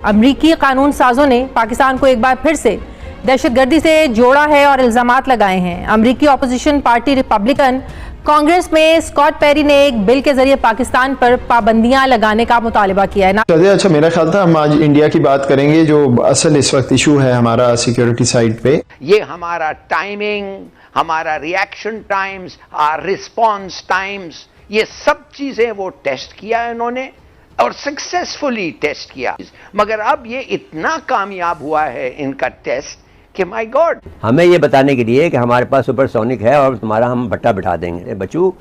अमरीकी कानून साजों ने पाकिस्तान को एक बार फिर से दहशतगर्दी से जोड़ा है और इल्जामात लगाए हैं। अमरीकी ऑपोजिशन पार्टी रिपब्लिकन कांग्रेस में स्कॉट पेरी ने एक बिल के जरिए पाकिस्तान पर पाबंदियां लगाने का मुतालबा किया है। अच्छा, मेरा ख्याल था हम आज इंडिया की बात करेंगे, जो असल इस वक्त इशू है हमारा सिक्योरिटी साइड पे। ये हमारा टाइमिंग, हमारा रिएक्शन टाइम्स, रिस्पॉन्स टाइम्स, ये सब चीजें वो टेस्ट किया इन्होंने और सक्सेसफुली टेस्ट किया। मगर अब ये इतना कामयाब हुआ है इनका टेस्ट कि माय गॉड, हमें ये बताने के लिए कि हमारे पास सुपरसोनिक है और तुम्हारा हम भट्टा बिठा देंगे बच्चू,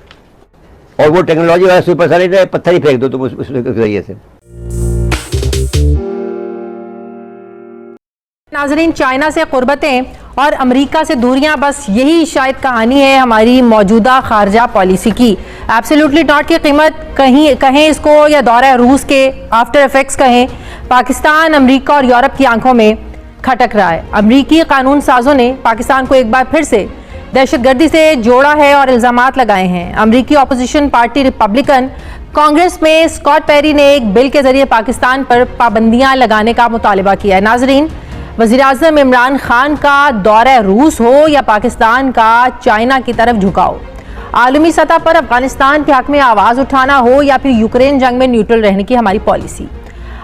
और वो टेक्नोलॉजी वाला सुपरसोनिक है, पत्थर ही फेंक दो तुम उस जरिए से। नाज़रीन, चाइना से क़ुरबतें और अमेरिका से दूरियां, बस यही शायद कहानी है हमारी मौजूदा खारजा पॉलिसी की। एब्सोल्युटली नॉट की कीमत कहें इसको या दौरा रूस के आफ्टर इफेक्ट्स कहें, पाकिस्तान, अमेरिका और यूरोप की आंखों में खटक रहा है। अमरीकी कानून साजों ने पाकिस्तान को एक बार फिर से दहशतगर्दी से जोड़ा है और इल्जामात लगाए हैं। अमरीकी ऑपोजिशन पार्टी रिपब्लिकन कांग्रेस में स्कॉट पेरी ने एक बिल के जरिए पाकिस्तान पर पाबंदियां लगाने का मुतालबा किया है। नाजरीन, वज़ीर-ए-आज़म इमरान खान का दौरा रूस हो या पाकिस्तान का चाइना की तरफ झुकाव, आलमी सतह पर अफगानिस्तान के हक में आवाज़ उठाना हो या फिर यूक्रेन जंग में न्यूट्रल रहने की हमारी पॉलिसी,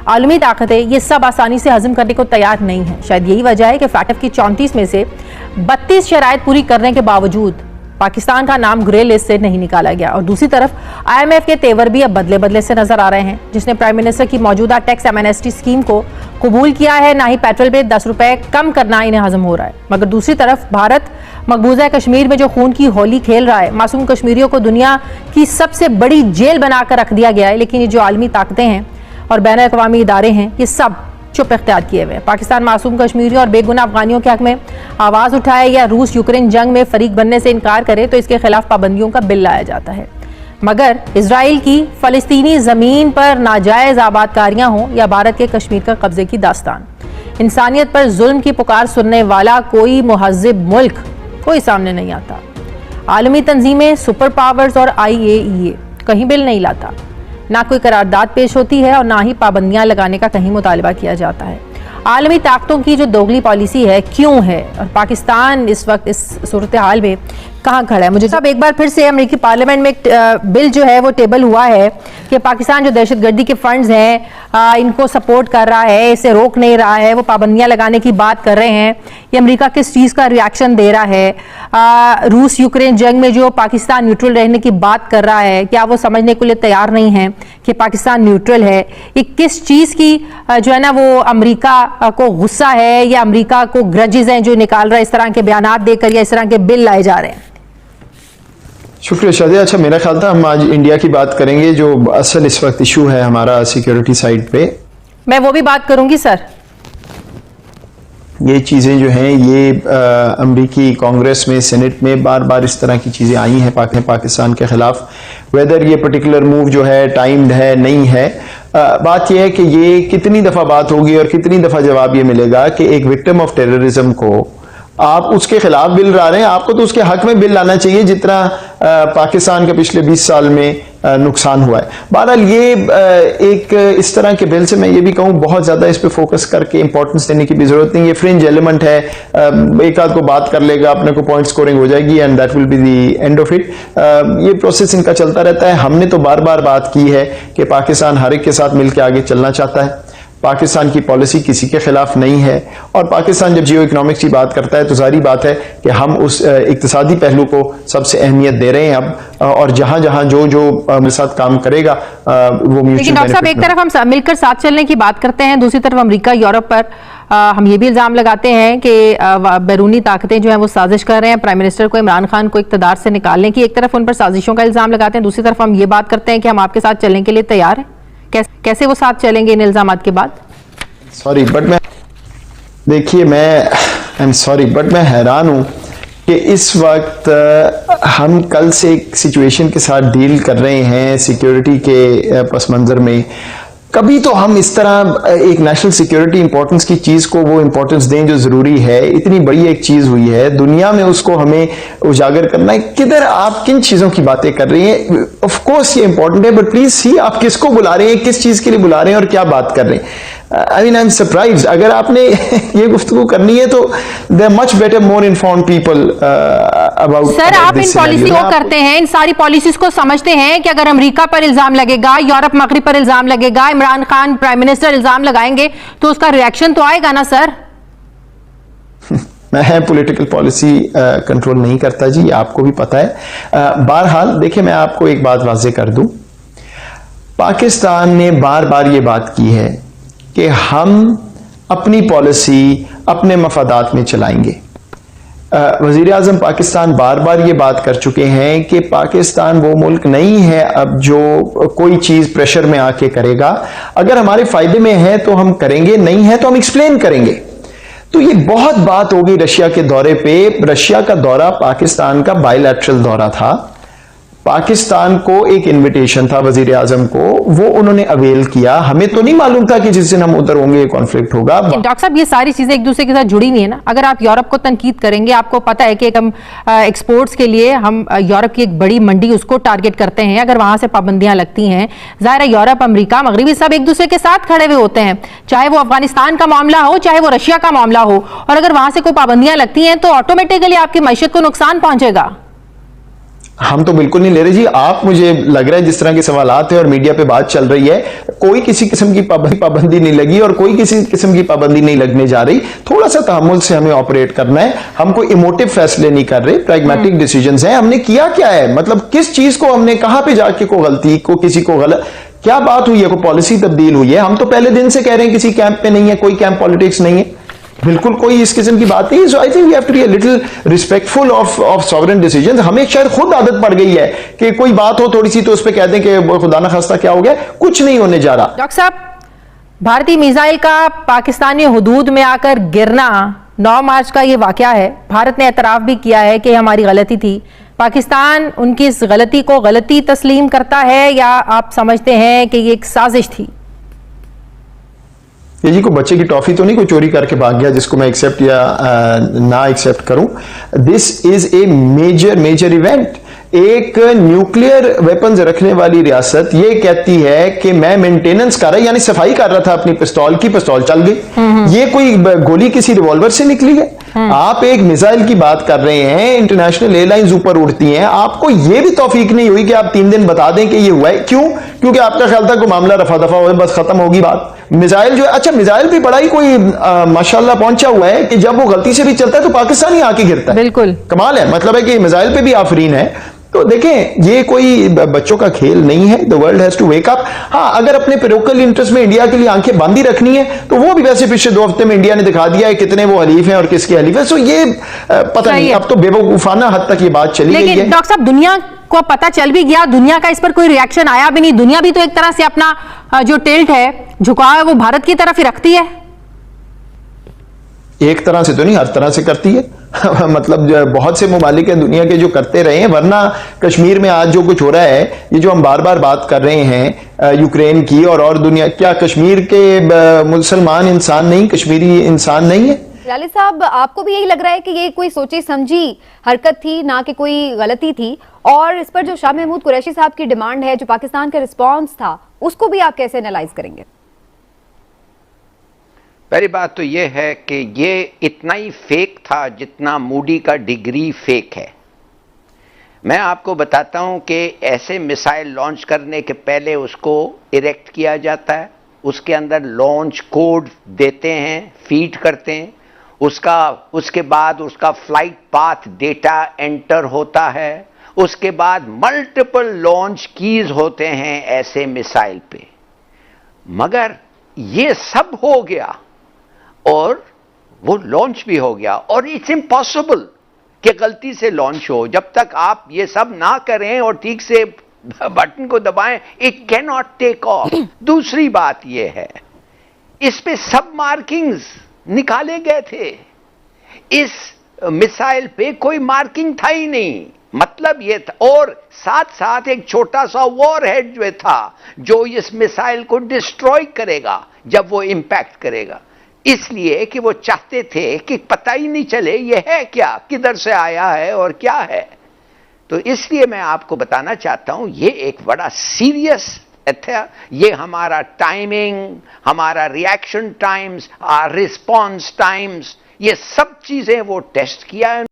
आलमी ताकतें ये सब आसानी से हजम करने को तैयार नहीं है। शायद यही वजह है कि फैटफ की 34 में से 32 शराइत पूरी करने के बावजूद पाकिस्तान का नाम ग्रे लिस्ट से नहीं निकाला गया। और दूसरी तरफ IMF के तेवर भी अब बदले बदले से नजर आ रहे हैं, जिसने प्राइम मिनिस्टर की मौजूदा टैक्स एमनेस्टी स्कीम को कबूल किया है। ना ही पेट्रोल पे 10 रुपए कम करना इन्हें हजम हो रहा है। मगर दूसरी तरफ भारत मकबूजा कश्मीर में जो खून की होली खेल रहा है, मासूम कश्मीरियों को दुनिया की सबसे बड़ी जेल बनाकर रख दिया गया है। लेकिन ये जो आलमी ताकतें हैं और बैन अक़वामी इदारे हैं, ये सब चुप इख्तियार किए हुए हैं। पाकिस्तान मासूम कश्मीरियों और बेगुनाह अफगानियों के हक में आवाज़ उठाए या रूस यूक्रेन जंग में फरीक बनने से इनकार करे तो इसके खिलाफ पाबंदियों का बिल लाया जाता है। मगर इसराइल की फ़लस्तीनी ज़मीन पर नाजायज़ आबादकारियाँ हों या भारत के कश्मीर का कब्जे की दास्तान, इंसानियत पर जुल्म की पुकार सुनने वाला कोई मुहज़्ज़िब मुल्क कोई सामने नहीं आता। आलमी तंजीमें, सुपर पावर्स और IAEA कहीं बिल नहीं लाता, ना कोई करारदाद पेश होती है और ना ही पाबंदियां लगाने का कहीं मुतालबा किया जाता है। आलमी ताकतों की जो दोगली पॉलिसी है क्यों है, और पाकिस्तान इस वक्त इस सूरत हाल में कहाँ खड़ा है? मुझे सब एक बार फिर से अमेरिकी पार्लियामेंट में एक बिल जो है वो टेबल हुआ है कि पाकिस्तान जो दहशतगर्दी के फंड्स हैं इनको सपोर्ट कर रहा है, इसे रोक नहीं रहा है, वो पाबंदियां लगाने की बात कर रहे हैं। ये अमेरिका किस चीज़ का रिएक्शन दे रहा है? रूस यूक्रेन जंग में जो पाकिस्तान न्यूट्रल रहने की बात कर रहा है, क्या वो समझने के लिए तैयार नहीं है कि पाकिस्तान न्यूट्रल है? ये किस चीज़ की जो है ना वो अमेरिका को गुस्सा है या अमेरिका को ग्रजेज हैं जो निकाल रहा है इस तरह के बयानात देकर या इस तरह के बिल लाए जा रहे हैं? शुक्रिया शादिया। अच्छा, मेरा ख्याल था हम आज इंडिया की बात करेंगे, जो असल इस वक्त इशू है हमारा सिक्योरिटी साइड पे। मैं वो भी बात करूंगी सर। ये चीज़ें जो हैं ये अमरीकी कांग्रेस में, सेनेट में बार बार इस तरह की चीज़ें आई हैं पाकिस्तान के ख़िलाफ़। वेदर ये पर्टिकुलर मूव जो है टाइम्ड है नहीं है, बात यह है कि ये कितनी दफ़ा बात होगी और कितनी दफ़ा जवाब ये मिलेगा कि एक विक्टिम ऑफ टेररिज्म को आप उसके खिलाफ बिल ला रहे हैं। आपको तो उसके हक में बिल लाना चाहिए जितना पाकिस्तान के पिछले 20 साल में नुकसान हुआ है। बहरहाल ये एक इस तरह के बिल से मैं ये भी कहूँ बहुत ज़्यादा इस पे फोकस करके इंपॉर्टेंस देने की भी ज़रूरत नहीं। ये फ्रिंज एलिमेंट है, एक आध को बात कर लेगा, अपने को पॉइंट स्कोरिंग हो जाएगी and that will be the end of it. ये प्रोसेस इनका चलता रहता है। हमने तो बार बार बात की है कि पाकिस्तान हर एक के साथ मिलकर आगे चलना चाहता है। पाकिस्तान की पॉलिसी किसी के खिलाफ नहीं है और पाकिस्तान जब जियो इकोनॉमिक्स की बात करता है तो जारी बात है कि हम उस इक्तिसादी पहलू को सबसे अहमियत दे रहे हैं अब, और जहां जहां जो मेरे साथ काम करेगा वो म्यूचुअल। लेकिन डॉक्टर साहब, एक तरफ हम मिलकर साथ चलने की बात करते हैं, दूसरी तरफ अमेरिका यूरोप पर हम ये भी इल्जाम लगाते हैं कि बैरूनी ताकतें जो हैं वो साजिश कर रहे हैं प्राइम मिनिस्टर को, इमरान खान को इक़्तिदार से निकालने की। एक तरफ उन पर साजिशों का इल्जाम लगाते हैं, दूसरी तरफ हम ये बात करते हैं कि हम आपके साथ चलने के लिए तैयार हैं। कैसे वो साथ चलेंगे इन इल्जामात के बाद? सॉरी बट मैं देखिए मैं आई एम सॉरी बट मैं हैरान हूं कि इस वक्त हम कल से एक सिचुएशन के साथ डील कर रहे हैं सिक्योरिटी के पस मंज़र में। कभी तो हम इस तरह एक नेशनल सिक्योरिटी इंपॉर्टेंस की चीज को वो इंपॉर्टेंस दें जो जरूरी है। इतनी बड़ी एक चीज हुई है दुनिया में, उसको हमें उजागर करना है। किधर आप किन चीजों की बातें कर रही हैं? ऑफ कोर्स ये इंपॉर्टेंट है, बट प्लीज सी आप किसको बुला रहे हैं, किस चीज के लिए बुला रहे हैं और क्या बात कर रहे हैं। I mean I am surprised. अगर आपने ये गुफ्तगू करनी है तो they are much better more informed people about. Sir आप इन पॉलिसी को करते हैं, इन सारी पॉलिसीज को समझते हैं कि अगर अमेरिका पर इल्जाम लगेगा, यूरोप मगरिब पर इल्जाम लगेगा, इमरान खान प्राइम मिनिस्टर इल्जाम लगाएंगे तो उसका रिएक्शन तो आएगा ना सर? मैं पॉलिटिकल पॉलिसी कंट्रोल नहीं करता जी, आपको भी पता है। बहरहाल देखिए, मैं आपको एक बात वाज़ेह कर दूं, पाकिस्तान ने बार बार ये बात की है कि हम अपनी पॉलिसी अपने मफादात में चलाएंगे। वज़ीर आज़म पाकिस्तान बार बार ये बात कर चुके हैं कि पाकिस्तान वो मुल्क नहीं है अब जो कोई चीज़ प्रेशर में आके करेगा। अगर हमारे फायदे में है तो हम करेंगे, नहीं है तो हम एक्सप्लेन करेंगे। तो ये बहुत बात होगी रशिया के दौरे पे। रशिया का दौरा पाकिस्तान का बायलैटरल दौरा था। पाकिस्तान को एक इनविटेशन था वजीर आजम को, वो उन्होंने अवेल किया। हमें तो नहीं मालूम था कि जिस दिन हम उधर होंगे कॉन्फ्लिक्ट होगा। डॉक्टर साहब ये सारी चीजें एक दूसरे के साथ जुड़ी नहीं है ना। अगर आप यूरोप को तनकीद करेंगे, आपको पता है कि हम एक्सपोर्ट्स के लिए हम यूरोप की एक बड़ी मंडी उसको टारगेट करते हैं। अगर वहां से पाबंदियां लगती हैं, जाहिर है यूरोप, अमेरिका, मगरबी सब एक दूसरे के साथ खड़े हुए होते हैं, चाहे वो अफगानिस्तान का मामला हो, चाहे वो रशिया का मामला हो। और अगर वहां से कोई पाबंदियां लगती हैं तो ऑटोमेटिकली आपकी मैशत को नुकसान पहुंचेगा। हम तो बिल्कुल नहीं ले रहे जी। आप, मुझे लग रहा है जिस तरह के सवालात है और मीडिया पे बात चल रही है, कोई किसी किस्म की पाबंदी नहीं लगी और कोई किसी किस्म की पाबंदी नहीं लगने जा रही। थोड़ा सा तहम्मुल से हमें ऑपरेट करना है। हम कोई इमोटिव फैसले नहीं कर रहे, प्रैग्मेटिक डिसीजंस हैं। हमने किया क्या है, मतलब किस चीज को हमने, कहां पे जाके को गलती, को किसी को गलत, क्या बात हुई है, कोई पॉलिसी तब्दील हुई है? हम तो पहले दिन से कह रहे हैं किसी कैंप पे नहीं है, कोई कैंप पॉलिटिक्स नहीं है, बिल्कुल कोई इस किस्म की बात नहीं। So I think we have to be a little respectful of sovereign decisions. हमें शायद खुद आदत पड़ गई है कि कोई बात हो थोड़ी सी तो उस पर कहते हैं कि खुदा ना खास्ता क्या हो गया। कुछ नहीं होने जा रहा। डॉक्टर साहब, भारतीय मिसाइल का पाकिस्तानी हुदूद में आकर गिरना 9 मार्च का ये वाकया है। भारत ने एतराफ भी किया है कि हमारी गलती थी। पाकिस्तान उनकी इस गलती को गलती तस्लीम करता है या आप समझते हैं कि ये एक साजिश थी? ये जी कोई बच्चे की टॉफी तो नहीं कोई चोरी करके भाग गया जिसको मैं एक्सेप्ट या ना एक्सेप्ट करूं। This is a major event. एक न्यूक्लियर वेपन्स रखने वाली रियासत ये कहती है कि मैं मेंटेनेंस कर रहा, यानी सफाई कर रहा था अपनी पिस्तौल की, पिस्तौल चल गई। ये कोई गोली किसी रिवॉल्वर से निकली है? आप एक मिसाइल की बात कर रहे हैं, इंटरनेशनल एयरलाइंस ऊपर उड़ती हैं, आपको ये भी तौफीक नहीं हुई कि आप 3 दिन बता दें कि ये हुआ है। क्यों? क्योंकि आपका ख्याल था कोई मामला रफा दफा हो, बस खत्म होगी बात। मिसाइल जो है, अच्छा मिसाइल भी बड़ा ही कोई माशाल्लाह पहुंचा हुआ है कि जब वो गलती से भी चलता है तो पाकिस्तान ही आके गिरता है। बिल्कुल कमाल है। मतलब है कि मिसाइल पे भी आफरीन है। तो देखें, ये कोई बच्चों का खेल नहीं है। The world has to wake up. हाँ, अगर अपने पेरोकल इंटरेस्ट में इंडिया के लिए आंखें बांधी रखनी है तो वो भी वैसे पिछले 2 हफ्ते में इंडिया ने दिखा दिया है कितने वो हलीफ हैं और किसके हलीफ है। सो ये पता नहीं, अब तो बेवकूफाना हद तक ये बात चली गई है। लेकिन डॉक्टर साहब, दुनिया को पता चल भी गया, दुनिया का इस पर कोई रिएक्शन आया भी नहीं। दुनिया भी तो एक तरह से अपना जो टिल्ट है, झुकाव है, वो भारत की तरफ ही रखती है। एक तरह से तो नहीं, हर तरह से करती है। मतलब बहुत से ममालिक हैं दुनिया के जो करते रहे हैं, वरना कश्मीर में आज जो कुछ हो रहा है, ये जो हम बार बार बात कर रहे हैं यूक्रेन की और दुनिया, क्या कश्मीर के मुसलमान इंसान नहीं, कश्मीरी इंसान नहीं है? लाली साहब, आपको भी यही लग रहा है कि ये कोई सोची समझी हरकत थी, ना कि कोई गलती थी? और इस पर जो शाह महमूद कुरैशी साहब की डिमांड है, जो पाकिस्तान का रिस्पॉन्स था, उसको भी आप कैसे एनालाइज करेंगे? पहली बात तो यह है कि ये इतना ही फेक था जितना मूडी का डिग्री फेक है। मैं आपको बताता हूं कि ऐसे मिसाइल लॉन्च करने के पहले उसको इरेक्ट किया जाता है, उसके अंदर लॉन्च कोड देते हैं, फीड करते हैं, उसके बाद उसका फ्लाइट पाथ डेटा एंटर होता है, उसके बाद मल्टीपल लॉन्च कीज होते हैं ऐसे मिसाइल पे। मगर ये सब हो गया और वो लॉन्च भी हो गया, और इट्स इम्पॉसिबल कि गलती से लॉन्च हो। जब तक आप ये सब ना करें और ठीक से बटन को दबाएं, it can not take off. दूसरी बात यह है, इस पे सब मार्किंग्स निकाले गए थे। इस मिसाइल पे कोई मार्किंग था ही नहीं। मतलब ये था, और साथ साथ एक छोटा सा वॉर हेड जो था जो इस मिसाइल को डिस्ट्रॉय करेगा जब वो इंपैक्ट करेगा, इसलिए कि वो चाहते थे कि पता ही नहीं चले ये है क्या, किधर से आया है और क्या है। तो इसलिए मैं आपको बताना चाहता हूं ये एक बड़ा सीरियस था। ये हमारा टाइमिंग, हमारा रिएक्शन टाइम्स, रिस्पॉन्स टाइम्स, ये सब चीजें वो टेस्ट किया है।